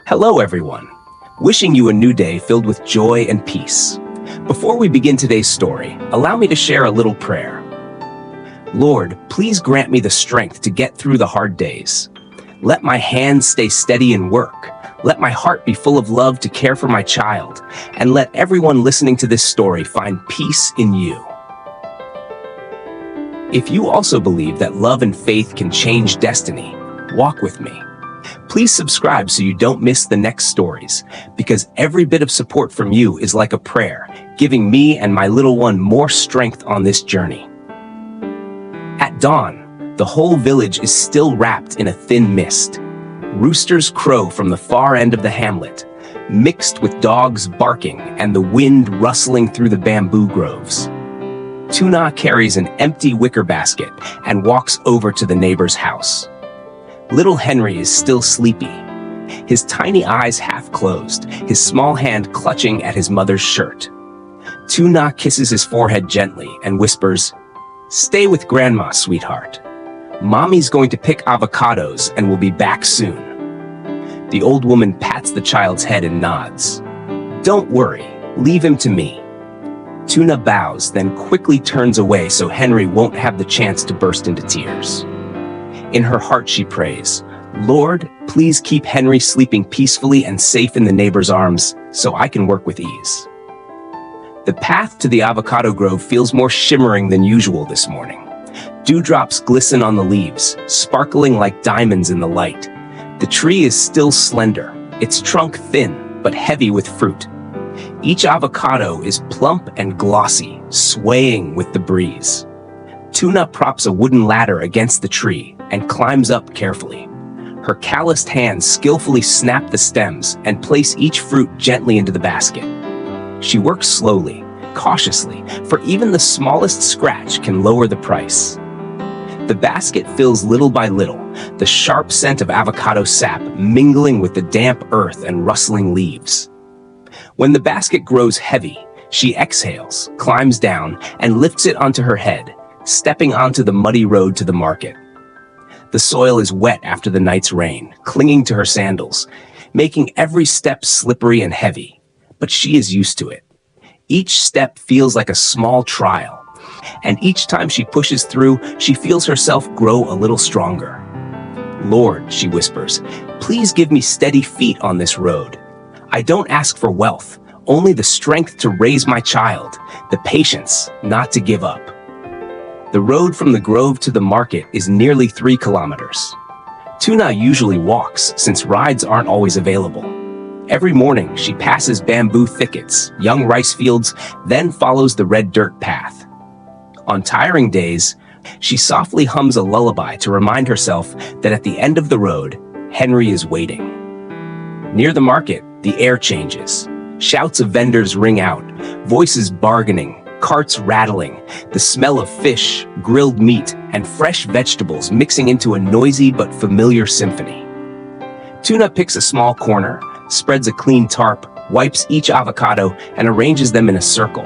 Hello, everyone. Wishing you a new day filled with joy and peace. Before we begin today's story, allow me to share a little prayer. Lord, please grant me the strength to get through the hard days. Let my hands stay steady in work. Let my heart be full of love to care for my child. And let everyone listening to this story find peace in you. If you also believe that love and faith can change destiny, walk with me. Please subscribe so you don't miss the next stories, because every bit of support from you is like a prayer, giving me and my little one more strength on this journey. At dawn, the whole village is still wrapped in a thin mist. Roosters crow from the far end of the hamlet, mixed with dogs barking and the wind rustling through the bamboo groves. Tuna carries an empty wicker basket and walks over to the neighbor's house. Little Henry is still sleepy, his tiny eyes half closed, his small hand clutching at his mother's shirt. Tuna kisses his forehead gently and whispers, "Stay with Grandma, sweetheart. Mommy's going to pick avocados and will be back soon." The old woman pats the child's head and nods. "Don't worry, leave him to me." Tuna bows, then quickly turns away so Henry won't have the chance to burst into tears. In her heart she prays, "Lord, please keep Henry sleeping peacefully and safe in the neighbor's arms so I can work with ease." The path to the avocado grove feels more shimmering than usual this morning. Dewdrops glisten on the leaves, sparkling like diamonds in the light. The tree is still slender, its trunk thin but heavy with fruit. Each avocado is plump and glossy, swaying with the breeze. Tuna props a wooden ladder against the tree and climbs up carefully. Her calloused hands skillfully snap the stems and place each fruit gently into the basket. She works slowly, cautiously, for even the smallest scratch can lower the price. The basket fills little by little, the sharp scent of avocado sap mingling with the damp earth and rustling leaves. When the basket grows heavy, she exhales, climbs down, and lifts it onto her head, stepping onto the muddy road to the market. The soil is wet after the night's rain, clinging to her sandals, making every step slippery and heavy. But she is used to it. Each step feels like a small trial, and each time she pushes through, she feels herself grow a little stronger. "Lord," she whispers, "please give me steady feet on this road. I don't ask for wealth, only the strength to raise my child, the patience not to give up." The road from the grove to the market is nearly 3 kilometers. Tuna usually walks since rides aren't always available. Every morning, she passes bamboo thickets, young rice fields, then follows the red dirt path. On tiring days, she softly hums a lullaby to remind herself that at the end of the road, Henry is waiting. Near the market, the air changes. Shouts of vendors ring out, voices bargaining, carts rattling, the smell of fish, grilled meat, and fresh vegetables mixing into a noisy but familiar symphony. Tuna picks a small corner, spreads a clean tarp, wipes each avocado, and arranges them in a circle.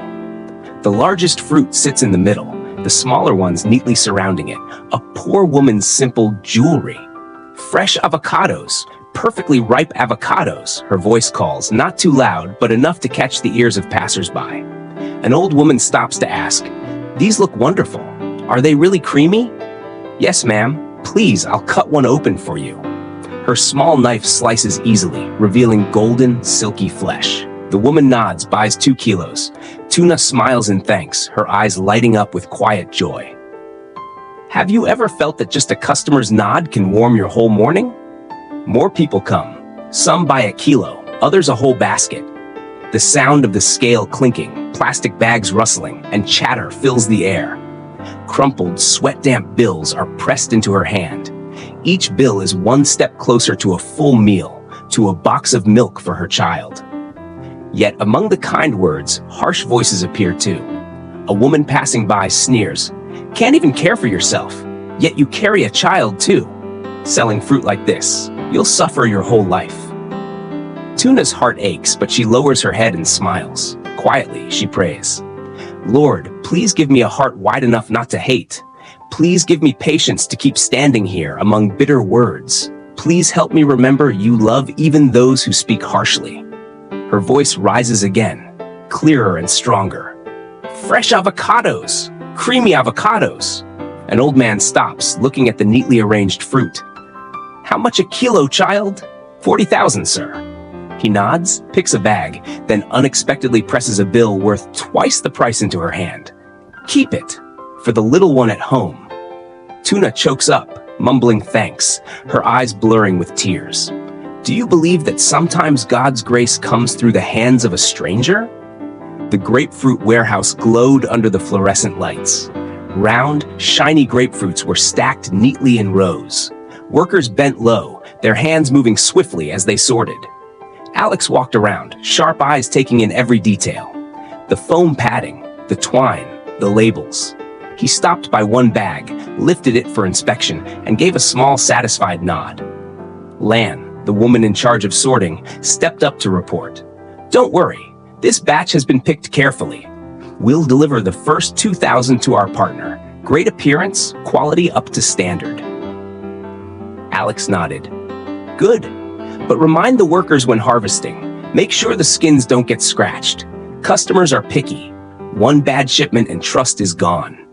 The largest fruit sits in the middle, the smaller ones neatly surrounding it, a poor woman's simple jewelry. "Fresh avocados, perfectly ripe avocados," her voice calls, not too loud, but enough to catch the ears of passers-by. An old woman stops to ask, "These look wonderful. Are they really creamy?" "Yes, ma'am. Please, I'll cut one open for you." Her small knife slices easily, revealing golden, silky flesh. The woman nods, buys 2 kilos. Tuna smiles in thanks, her eyes lighting up with quiet joy. Have you ever felt that just a customer's nod can warm your whole morning? More people come. Some buy a kilo, others a whole basket. The sound of the scale clinking, plastic bags rustling, and chatter fills the air. Crumpled, sweat-damp bills are pressed into her hand. Each bill is one step closer to a full meal, to a box of milk for her child. Yet among the kind words, harsh voices appear too. A woman passing by sneers, "Can't even care for yourself, yet you carry a child too. Selling fruit like this, you'll suffer your whole life." Tuna's heart aches, but she lowers her head and smiles. Quietly, she prays, "Lord, please give me a heart wide enough not to hate. Please give me patience to keep standing here among bitter words." Please help me remember you love even those who speak harshly. Her voice rises again, clearer and stronger. Fresh avocados! Creamy avocados! An old man stops, looking at the neatly arranged fruit. How much a kilo, child? 40,000, sir. He nods, picks a bag, then unexpectedly presses a bill worth twice the price into her hand. Keep it, for the little one at home. Tuna chokes up, mumbling thanks, her eyes blurring with tears. Do you believe that sometimes God's grace comes through the hands of a stranger? The grapefruit warehouse glowed under the fluorescent lights. Round, shiny grapefruits were stacked neatly in rows. Workers bent low, their hands moving swiftly as they sorted. Alex walked around, sharp eyes taking in every detail. The foam padding, the twine, the labels. He stopped by one bag, lifted it for inspection, and gave a small, satisfied nod. Lan, the woman in charge of sorting, stepped up to report. Don't worry, this batch has been picked carefully. We'll deliver the first 2,000 to our partner. Great appearance, quality up to standard. Alex nodded. Good, but remind the workers when harvesting. Make sure the skins don't get scratched. Customers are picky. One bad shipment and trust is gone.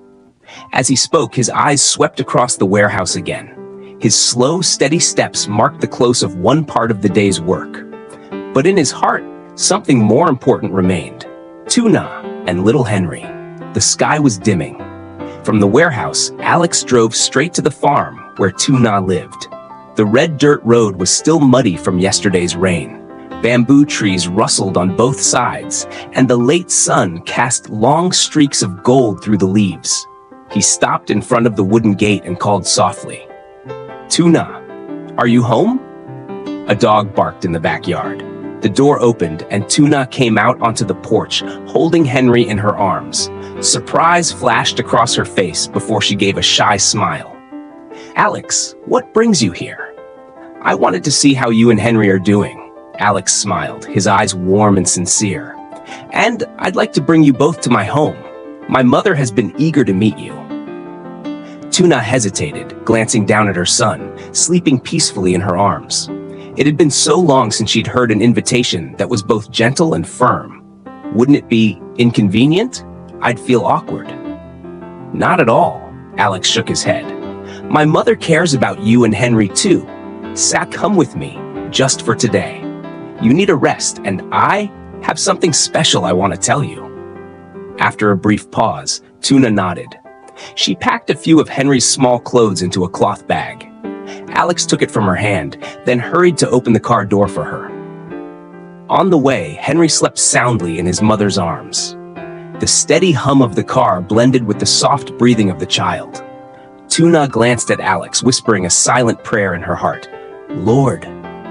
As he spoke, his eyes swept across the warehouse again. His slow, steady steps marked the close of one part of the day's work. But in his heart, something more important remained. Tuna and little Henry. The sky was dimming. From the warehouse, Alex drove straight to the farm where Tuna lived. The red dirt road was still muddy from yesterday's rain. Bamboo trees rustled on both sides, and the late sun cast long streaks of gold through the leaves. He stopped in front of the wooden gate and called softly. Tuna, are you home? A dog barked in the backyard. The door opened and Tuna came out onto the porch, holding Henry in her arms. Surprise flashed across her face before she gave a shy smile. Alex, what brings you here? I wanted to see how you and Henry are doing. Alex smiled, his eyes warm and sincere. And I'd like to bring you both to my home. My mother has been eager to meet you. Tuna hesitated, glancing down at her son, sleeping peacefully in her arms. It had been so long since she'd heard an invitation that was both gentle and firm. Wouldn't it be inconvenient? I'd feel awkward. Not at all, Alex shook his head. My mother cares about you and Henry too. Come with me, just for today. You need a rest, and I have something special I want to tell you. After a brief pause, Tuna nodded. She packed a few of Henry's small clothes into a cloth bag. Alex took it from her hand, then hurried to open the car door for her. On the way, Henry slept soundly in his mother's arms. The steady hum of the car blended with the soft breathing of the child. Tuna glanced at Alex, whispering a silent prayer in her heart. Lord,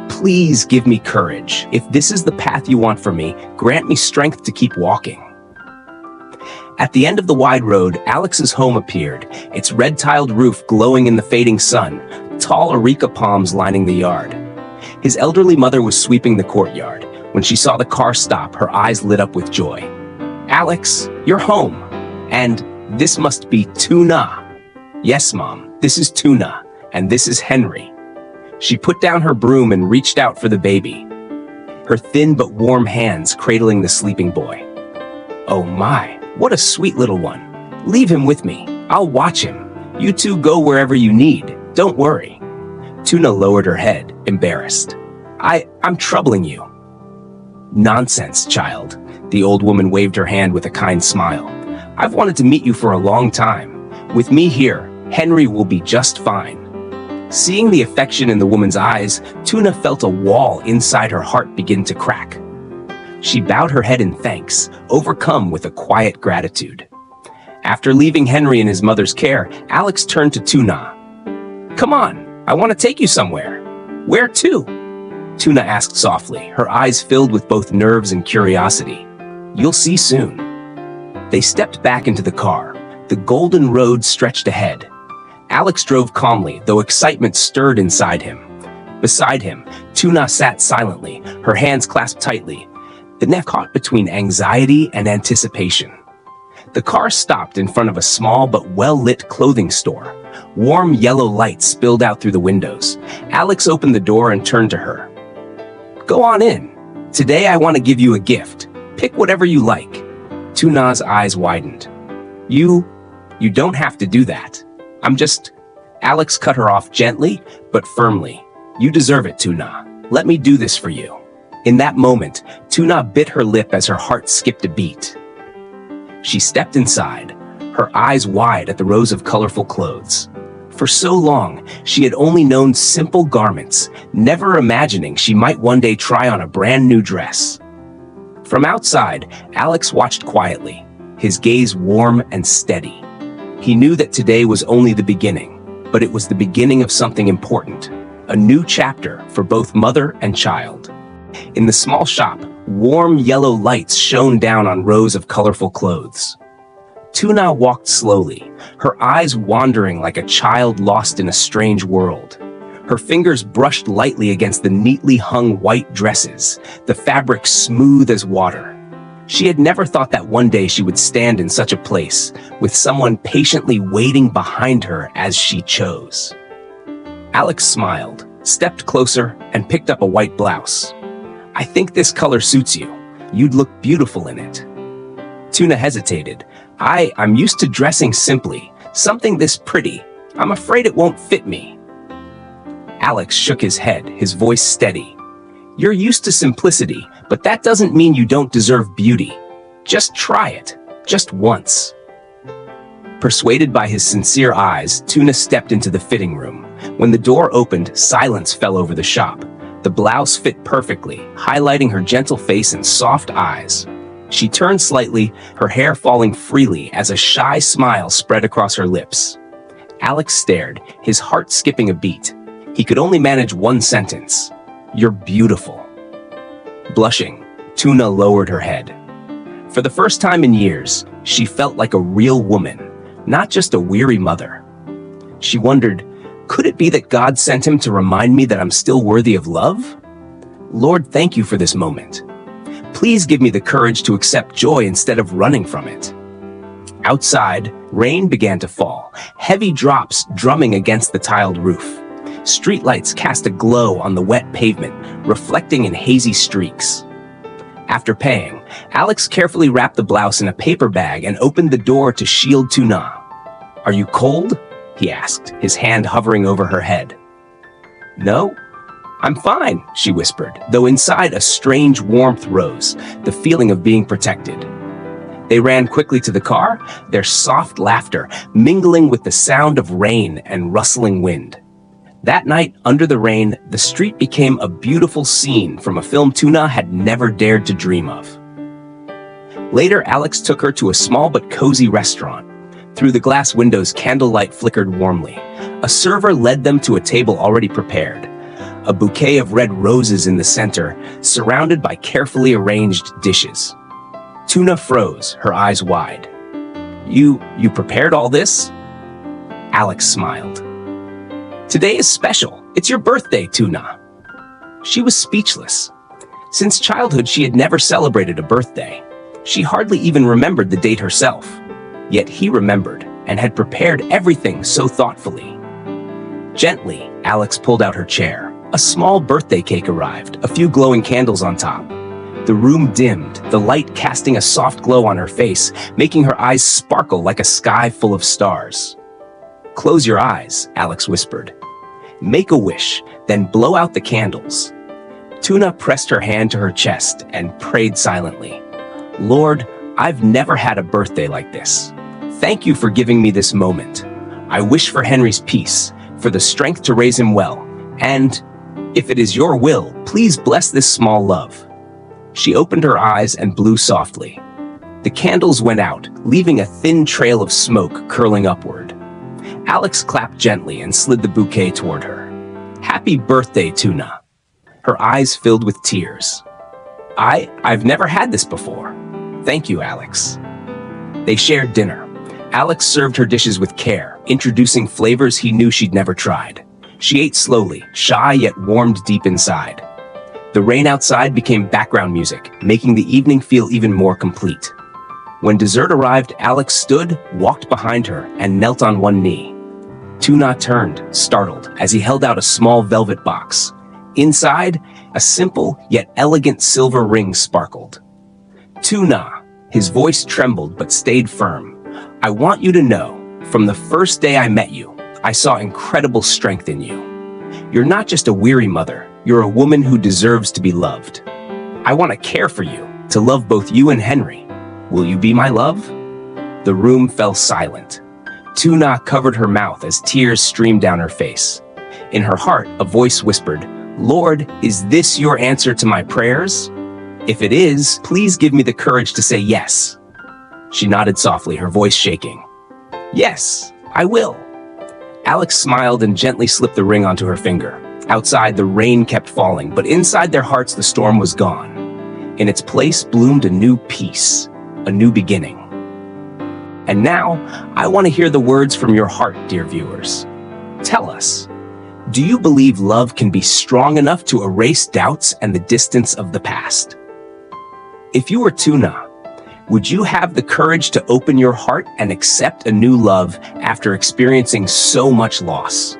please give me courage. If this is the path you want for me, grant me strength to keep walking. At the end of the wide road, Alex's home appeared, its red-tiled roof glowing in the fading sun, tall areca palms lining the yard. His elderly mother was sweeping the courtyard. When she saw the car stop, her eyes lit up with joy. Alex, you're home. And this must be Tuna. Yes, Mom, this is Tuna, and this is Henry. She put down her broom and reached out for the baby, her thin but warm hands cradling the sleeping boy. Oh my, what a sweet little one. Leave him with me. I'll watch him. You two go wherever you need. Don't worry. Tuna lowered her head, embarrassed. I'm troubling you. Nonsense, child. The old woman waved her hand with a kind smile. I've wanted to meet you for a long time. With me here, Henry will be just fine. Seeing the affection in the woman's eyes, Tuna felt a wall inside her heart begin to crack. She bowed her head in thanks, overcome with a quiet gratitude. After leaving Henry in his mother's care, Alex turned to Tuna. Come on, I want to take you somewhere. Where to? Tuna asked softly, her eyes filled with both nerves and curiosity. You'll see soon. They stepped back into the car. The golden road stretched ahead. Alex drove calmly, though excitement stirred inside him. Beside him, Tuna sat silently, her hands clasped tightly, the neck caught between anxiety and anticipation. The car stopped in front of a small but well-lit clothing store. Warm yellow light spilled out through the windows. Alex opened the door and turned to her. "Go on in. Today I want to give you a gift. Pick whatever you like." Tuna's eyes widened. You don't have to do that. Alex cut her off gently, but firmly. "You deserve it, Tuna. Let me do this for you." In that moment, Tuna bit her lip as her heart skipped a beat. She stepped inside, her eyes wide at the rows of colorful clothes. For so long, she had only known simple garments, never imagining she might one day try on a brand new dress. From outside, Alex watched quietly, his gaze warm and steady. He knew that today was only the beginning, but it was the beginning of something important, a new chapter for both mother and child. In the small shop, warm yellow lights shone down on rows of colorful clothes. Tuna walked slowly, her eyes wandering like a child lost in a strange world. Her fingers brushed lightly against the neatly hung white dresses, the fabric smooth as water. She had never thought that one day she would stand in such a place, with someone patiently waiting behind her as she chose. Alex smiled, stepped closer, and picked up a white blouse. "I think this color suits you. You'd look beautiful in it." Tuna hesitated. I'm used to dressing simply. Something this pretty. I'm afraid it won't fit me." Alex shook his head, his voice steady. "You're used to simplicity, but that doesn't mean you don't deserve beauty. Just try it, just once." Persuaded by his sincere eyes, Tuna stepped into the fitting room. When the door opened, silence fell over the shop. The blouse fit perfectly, highlighting her gentle face and soft eyes. She turned slightly, her hair falling freely as a shy smile spread across her lips. Alex stared, his heart skipping a beat. He could only manage one sentence. "You're beautiful." Blushing, Tuna lowered her head. For the first time in years, she felt like a real woman, not just a weary mother. She wondered, could it be that God sent him to remind me that I'm still worthy of love? Lord, thank you for this moment. Please give me the courage to accept joy instead of running from it. Outside, rain began to fall, heavy drops drumming against the tiled roof. Streetlights cast a glow on the wet pavement, reflecting in hazy streaks. After paying, Alex carefully wrapped the blouse in a paper bag and opened the door to shield Tuna. "Are you cold?" he asked, his hand hovering over her head. "No, I'm fine," she whispered, though inside a strange warmth rose, the feeling of being protected. They ran quickly to the car, their soft laughter mingling with the sound of rain and rustling wind. That night, under the rain, the street became a beautiful scene from a film Tuna had never dared to dream of. Later, Alex took her to a small but cozy restaurant. Through the glass windows, candlelight flickered warmly. A server led them to a table already prepared, a bouquet of red roses in the center, surrounded by carefully arranged dishes. Tuna froze, her eyes wide. You prepared all this?" Alex smiled. "Today is special. It's your birthday, Tuna." She was speechless. Since childhood, she had never celebrated a birthday. She hardly even remembered the date herself. Yet he remembered and had prepared everything so thoughtfully. Gently, Alex pulled out her chair. A small birthday cake arrived, a few glowing candles on top. The room dimmed, the light casting a soft glow on her face, making her eyes sparkle like a sky full of stars. "Close your eyes," Alex whispered. "Make a wish, then blow out the candles." Tuna pressed her hand to her chest and prayed silently. "Lord, I've never had a birthday like this. Thank you for giving me this moment. I wish for Henry's peace, for the strength to raise him well, and, if it is your will, please bless this small love." She opened her eyes and blew softly. The candles went out, leaving a thin trail of smoke curling upward. Alex clapped gently and slid the bouquet toward her. "Happy birthday, Tuna." Her eyes filled with tears. I've never had this before. "Thank you, Alex." They shared dinner. Alex served her dishes with care, introducing flavors he knew she'd never tried. She ate slowly, shy yet warmed deep inside. The rain outside became background music, making the evening feel even more complete. When dessert arrived, Alex stood, walked behind her, and knelt on one knee. Tuna turned, startled, as he held out a small velvet box. Inside, a simple yet elegant silver ring sparkled. Tuna, his voice trembled but stayed firm. I want you to know, from the first day I met you, I saw incredible strength in you. You're not just a weary mother, you're a woman who deserves to be loved. I want to care for you, to love both you and Henry. Will you be my love? The room fell silent. Tuna covered her mouth as tears streamed down her face. In her heart, a voice whispered, Lord, is this your answer to my prayers? If it is, please give me the courage to say yes. She nodded softly, her voice shaking. Yes, I will. Alex smiled and gently slipped the ring onto her finger. Outside, the rain kept falling, but inside their hearts, the storm was gone. In its place bloomed a new peace, a new beginning. And now, I want to hear the words from your heart, dear viewers. Tell us, do you believe love can be strong enough to erase doubts and the distance of the past? If you were Tuna, would you have the courage to open your heart and accept a new love after experiencing so much loss?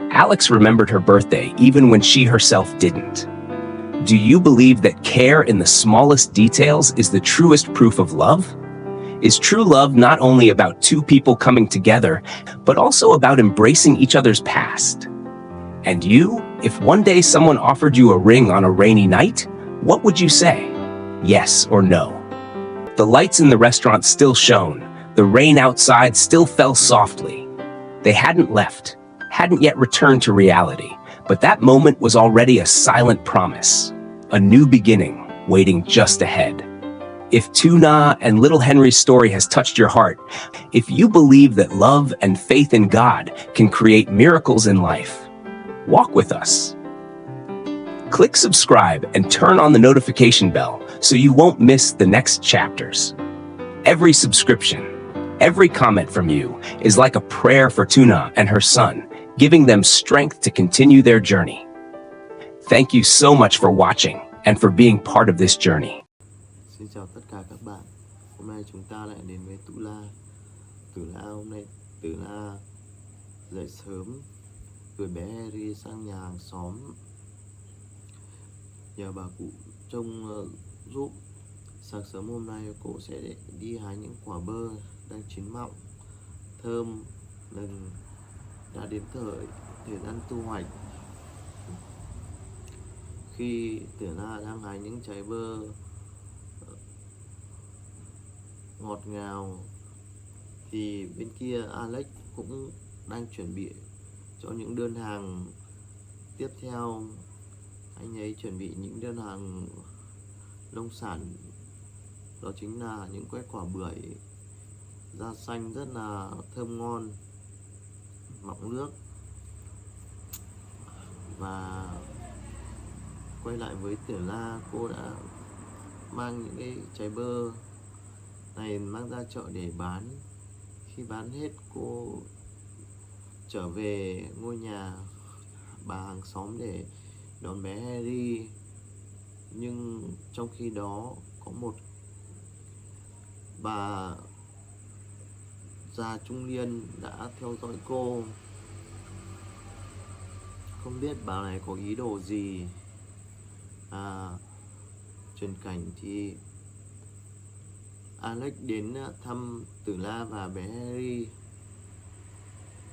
Alex remembered her birthday even when she herself didn't. Do you believe that care in the smallest details is the truest proof of love? Is true love not only about two people coming together, but also about embracing each other's past? And you, if one day someone offered you a ring on a rainy night, what would you say? Yes or no? The lights in the restaurant still shone. The rain outside still fell softly. They hadn't left, hadn't yet returned to reality, but that moment was already a silent promise, a new beginning waiting just ahead. If Tuna and little Henry's story has touched your heart, if you believe that love and faith in God can create miracles in life, walk with us. Click subscribe and turn on the notification bell so you won't miss the next chapters. Every subscription, every comment from you is like a prayer for Tuna and her son, giving them strength to continue their journey. Thank you so much for watching and for being part of this journey. Xin chào tất cả các bạn. Hôm nay chúng ta lại đến với Tử La. Tử La hôm nay Tử La dậy sớm gửi bé Harry sang nhà hàng xóm nhờ bà cụ trông giúp. Sáng sớm hôm nay cô sẽ đi hái những quả bơ đang chín mọng, thơm, nên đã đến thời gian thu hoạch. Khi Tử La đang hái những trái bơ ngọt ngào thì bên kia Alex cũng đang chuẩn bị cho những đơn hàng tiếp theo. Anh ấy chuẩn bị những đơn hàng nông sản, đó chính là những que quả bưởi da xanh rất là thơm ngon, mọng nước. Và quay lại với Tử La, cô đã mang những cái trái bơ này mang ra chợ để bán. Khi bán hết, cô trở về ngôi nhà bà hàng xóm để đón bé Harry. Nhưng trong khi đó có một bà già trung niên đã theo dõi cô. Không biết bà này có ý đồ gì. Chuyển cảnh thì Alex đến thăm Tử La và bé Harry.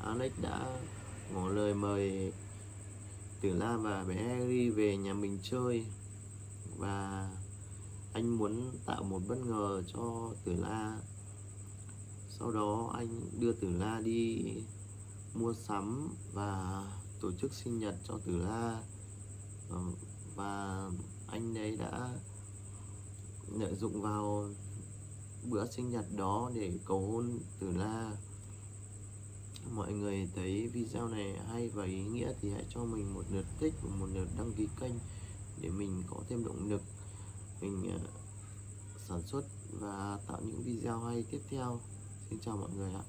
Alex đã ngỏ lời mời Tử La và bé Harry về nhà mình chơi, và anh muốn tạo một bất ngờ cho Tử La. Sau đó anh đưa Tử La đi mua sắm và tổ chức sinh nhật cho Tử La. Và anh ấy đã lợi dụng vào bữa sinh nhật đó để cầu hôn Tử La. Mọi người thấy video này hay và ý nghĩa thì hãy cho mình một lượt thích và một lượt đăng ký kênh để mình có thêm động lực mình sản xuất và tạo những video hay tiếp theo. Xin chào mọi người ạ.